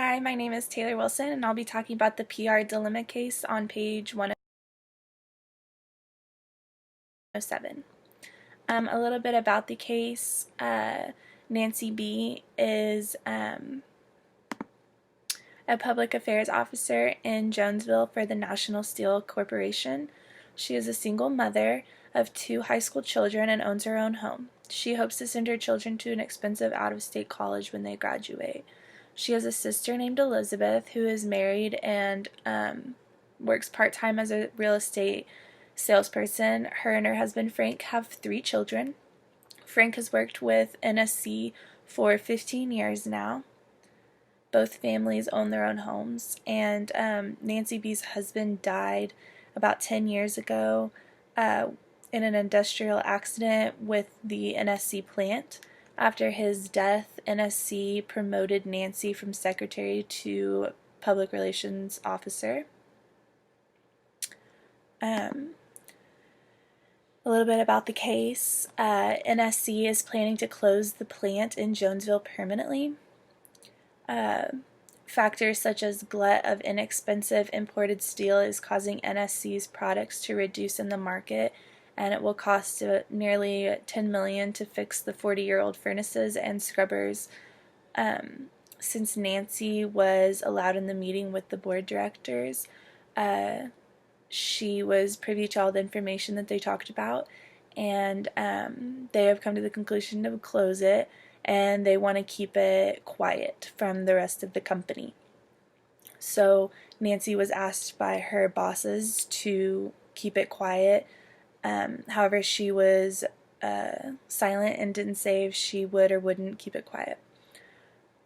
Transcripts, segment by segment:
Hi, my name is Taylor Wilson, and I'll be talking about the PR dilemma case on page 107. A little bit about the case. Nancy B. is a public affairs officer in Jonesville for the National Steel Corporation. She is a single mother of 2 high school children and owns her own home. She hopes to send her children to an expensive out-of-state college when they graduate. She has a sister named Elizabeth who is married and works part-time as a real estate salesperson. Her and her husband Frank have 3 children. Frank has worked with NSC for 15 years now. Both families own their own homes, and Nancy B's husband died about 10 years ago in an industrial accident with the NSC plant. After his death, NSC promoted Nancy from secretary to public relations officer. A little bit about the case. NSC is planning to close the plant in Jonesville permanently. Factors such as glut of inexpensive imported steel is causing NSC's products to reduce in the market, and it will cost nearly $10 million to fix the 40-year-old furnaces and scrubbers. Since Nancy was allowed in the meeting with the board directors, she was privy to all the information that they talked about, and they have come to the conclusion to close it, and they want to keep it quiet from the rest of the company. So Nancy was asked by her bosses to keep it quiet. However, she was silent and didn't say if she would or wouldn't keep it quiet.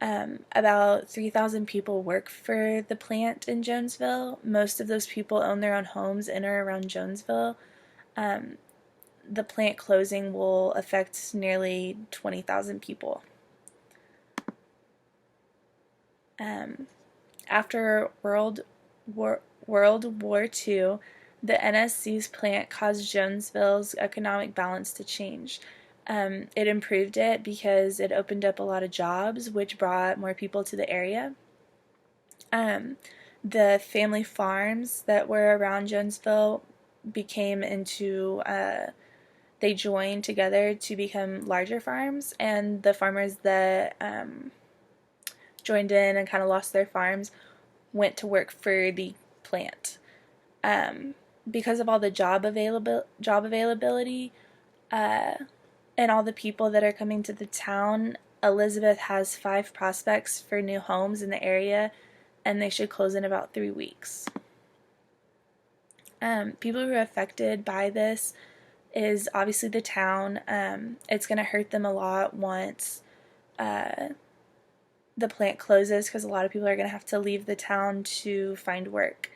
About 3,000 people work for the plant in Jonesville. Most of those people own their own homes in or around Jonesville. The plant closing will affect nearly 20,000 people. After World War II, the NSC's plant caused Jonesville's economic balance to change. It improved it because it opened up a lot of jobs, which brought more people to the area. The family farms that were around Jonesville became into they joined together to become larger farms, and the farmers that joined in and kind of lost their farms went to work for the plant. Because of all the job availability and all the people that are coming to the town, Elizabeth has 5 prospects for new homes in the area, and they should close in about 3 weeks. People who are affected by this is obviously the town. It's going to hurt them a lot once the plant closes, because a lot of people are going to have to leave the town to find work.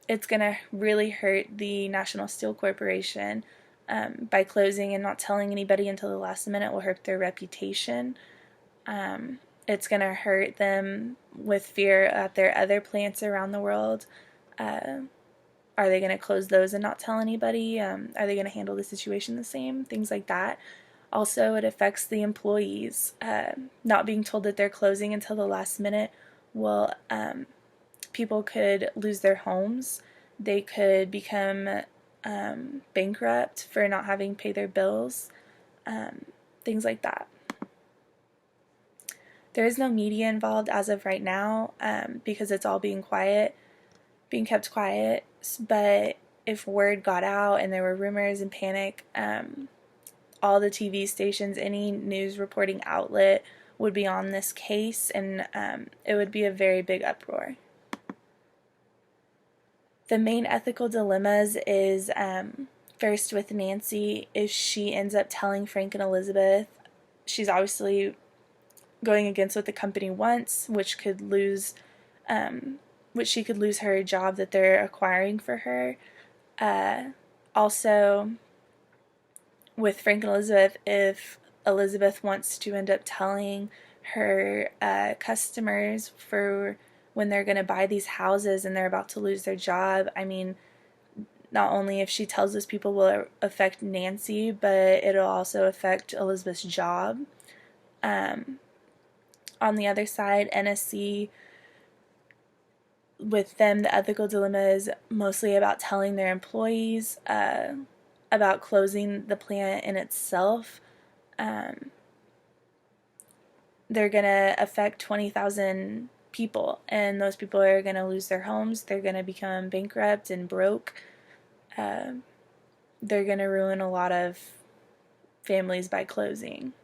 It's going to really hurt the National Steel Corporation. By closing and not telling anybody until the last minute will hurt their reputation. It's going to hurt them with fear at their other plants around the world. Are they going to close those and not tell anybody? Are they going to handle the situation the same? Things like that. Also, it affects the employees. Not being told that they're closing until the last minute will, people could lose their homes. They could become bankrupt for not having paid their bills, things like that. There is no media involved as of right now because it's all being kept quiet, but if word got out and there were rumors and panic, all the TV stations, any news reporting outlet would be on this case, and it would be a very big uproar. The main ethical dilemmas is first with Nancy. If she ends up telling Frank and Elizabeth, she's obviously going against what the company wants, which she could lose her job that they're acquiring for her. Also, with Frank and Elizabeth, if Elizabeth wants to end up telling her customers for when they're going to buy these houses and they're about to lose their job, I mean, not only if she tells those people will it affect Nancy, but it'll also affect Elizabeth's job. On the other side, NSC, with them, the ethical dilemma is mostly about telling their employees about closing the plant in itself. They're going to affect 20,000 people, and those people are going to lose their homes. They're going to become bankrupt and broke. They're going to ruin a lot of families by closing.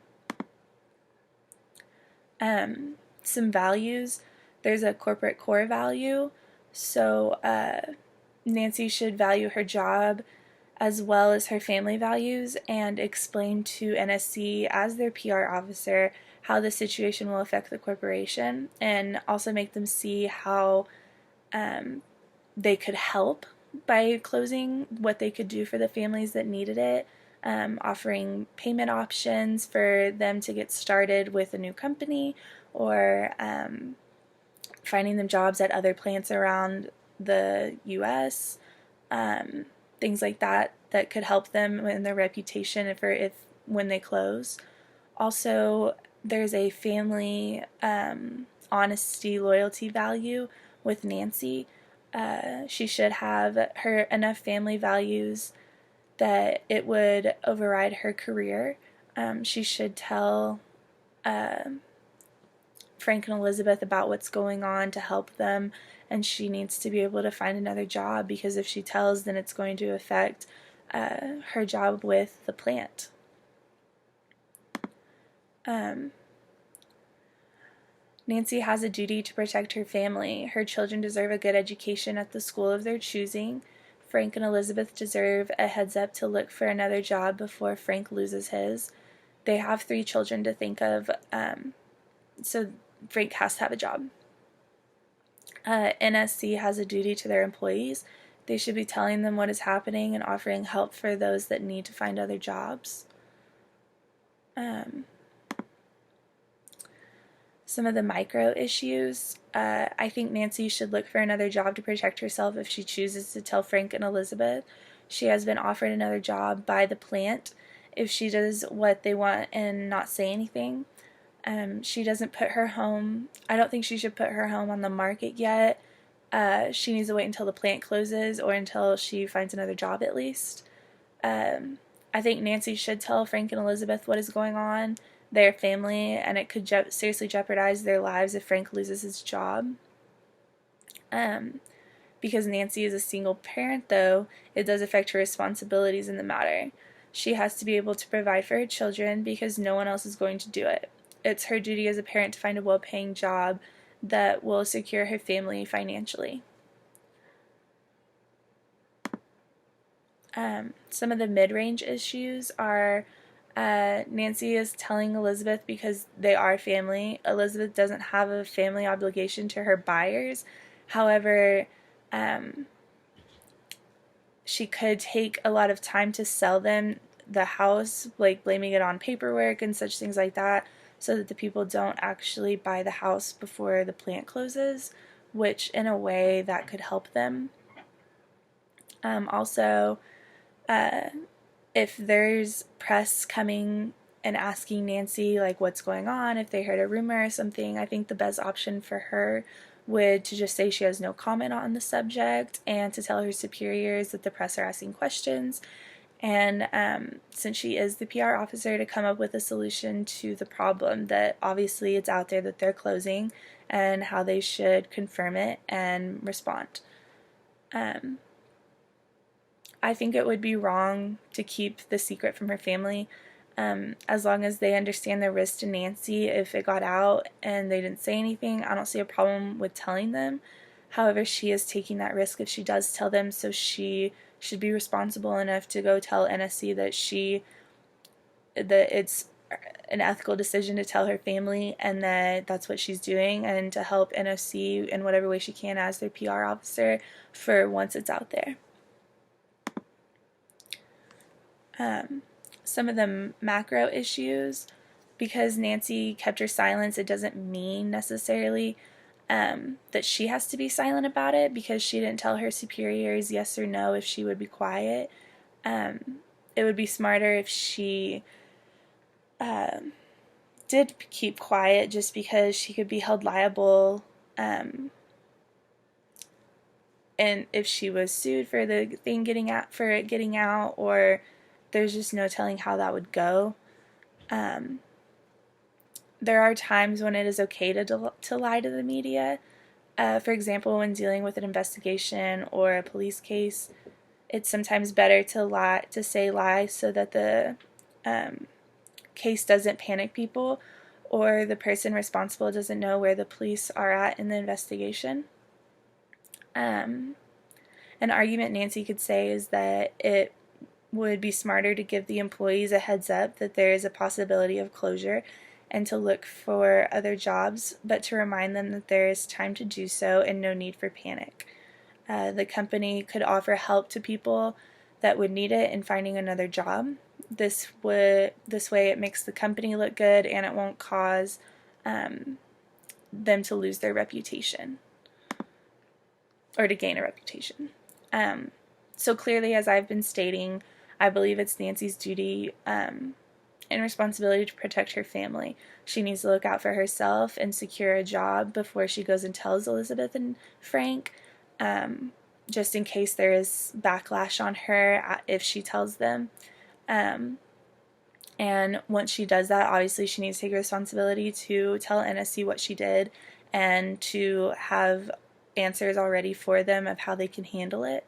Some values. There's a corporate core value. So Nancy should value her job as well as her family values and explain to NSC as their PR officer how the situation will affect the corporation, and also make them see how they could help by closing, what they could do for the families that needed it, offering payment options for them to get started with a new company, or finding them jobs at other plants around the U.S., things like that that could help them in their reputation if when they close. Also, there's a family honesty, loyalty value with Nancy. She should have enough family values that it would override her career. She should tell Frank and Elizabeth about what's going on to help them, and she needs to be able to find another job, because if she tells, then it's going to affect her job with the plant. Nancy has a duty to protect her family. Her children deserve a good education at the school of their choosing. Frank and Elizabeth deserve a heads up to look for another job before Frank loses his. They have 3 children to think of, so Frank has to have a job. NSC has a duty to their employees. They should be telling them what is happening and offering help for those that need to find other jobs. Some of the micro issues. I think Nancy should look for another job to protect herself if she chooses to tell Frank and Elizabeth. She has been offered another job by the plant if she does what they want and not say anything. She doesn't put her home, I don't think she should put her home on the market yet. She needs to wait until the plant closes, or until she finds another job at least. I think Nancy should tell Frank and Elizabeth what is going on, their family, and it could seriously jeopardize their lives if Frank loses his job. Because Nancy is a single parent, though, it does affect her responsibilities in the matter. She has to be able to provide for her children because no one else is going to do it. It's her duty as a parent to find a well-paying job that will secure her family financially. Some of the mid-range issues are Nancy is telling Elizabeth because they are family. Elizabeth doesn't have a family obligation to her buyers. However, she could take a lot of time to sell them the house, like blaming it on paperwork and such things like that, so that the people don't actually buy the house before the plant closes, which in a way that could help them. Also, if there's press coming and asking Nancy like what's going on, if they heard a rumor or something, I think the best option for her would to just say she has no comment on the subject, and to tell her superiors that the press are asking questions, and since she is the PR officer, to come up with a solution to the problem, that obviously it's out there that they're closing, and how they should confirm it and respond. I think it would be wrong to keep the secret from her family, as long as they understand the risk to Nancy. If it got out and they didn't say anything, I don't see a problem with telling them. However, she is taking that risk if she does tell them, so she should be responsible enough to go tell NSC that it's an ethical decision to tell her family, and that that's what she's doing, and to help NSC in whatever way she can as their PR officer for once it's out there. Some of the macro issues, because Nancy kept her silence, it doesn't mean necessarily that she has to be silent about it, because she didn't tell her superiors yes or no if she would be quiet. It would be smarter if she did keep quiet just because she could be held liable, and if she was sued for the thing getting out, or there's just no telling how that would go. There are times when it is okay to lie to the media. For example, when dealing with an investigation or a police case, it's sometimes better to say lie so that the case doesn't panic people, or the person responsible doesn't know where the police are at in the investigation. An argument Nancy could say is that it would be smarter to give the employees a heads up that there is a possibility of closure and to look for other jobs, but to remind them that there is time to do so and no need for panic. The company could offer help to people that would need it in finding another job. This way it makes the company look good, and it won't cause them to lose their reputation or to gain a reputation. So clearly, as I've been stating, I believe it's Nancy's duty and responsibility to protect her family. She needs to look out for herself and secure a job before she goes and tells Elizabeth and Frank, just in case there is backlash on her if she tells them. And once she does that, obviously she needs to take responsibility to tell NSC what she did and to have answers already for them of how they can handle it.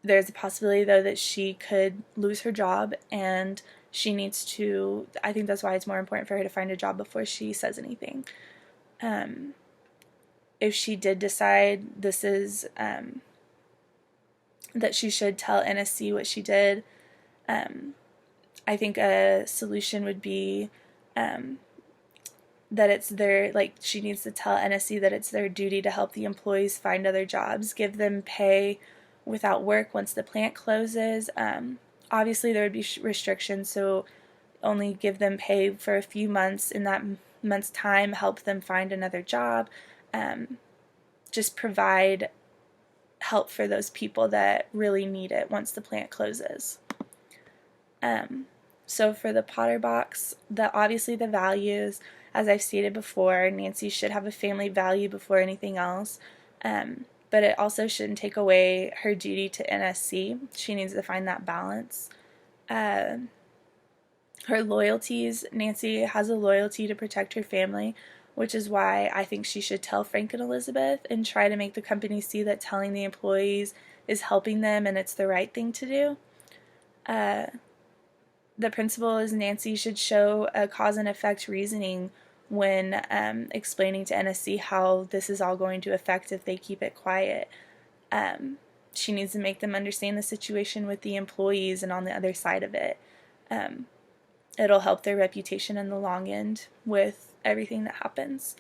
There's a possibility, though, that she could lose her job, and she needs to, I think that's why it's more important for her to find a job before she says anything. If she did decide this is, that she should tell NSC what she did, I think a solution would be that it's she needs to tell NSC that it's their duty to help the employees find other jobs, give them pay without work once the plant closes. Obviously there would be restrictions, so only give them pay for a few months. In that month's time, help them find another job. Just provide help for those people that really need it once the plant closes. So for the Potter box, obviously the values, as I've stated before, Nancy should have a family value before anything else, but it also shouldn't take away her duty to NSC. She needs to find that balance. Her loyalties, Nancy has a loyalty to protect her family, which is why I think she should tell Frank and Elizabeth and try to make the company see that telling the employees is helping them and it's the right thing to do. The principle is Nancy should show a cause and effect reasoning when explaining to NSC how this is all going to affect if they keep it quiet. She needs to make them understand the situation with the employees and on the other side of it. It'll help their reputation in the long end with everything that happens.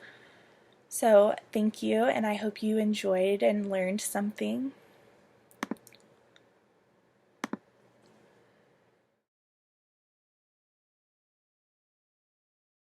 So thank you, and I hope you enjoyed and learned something.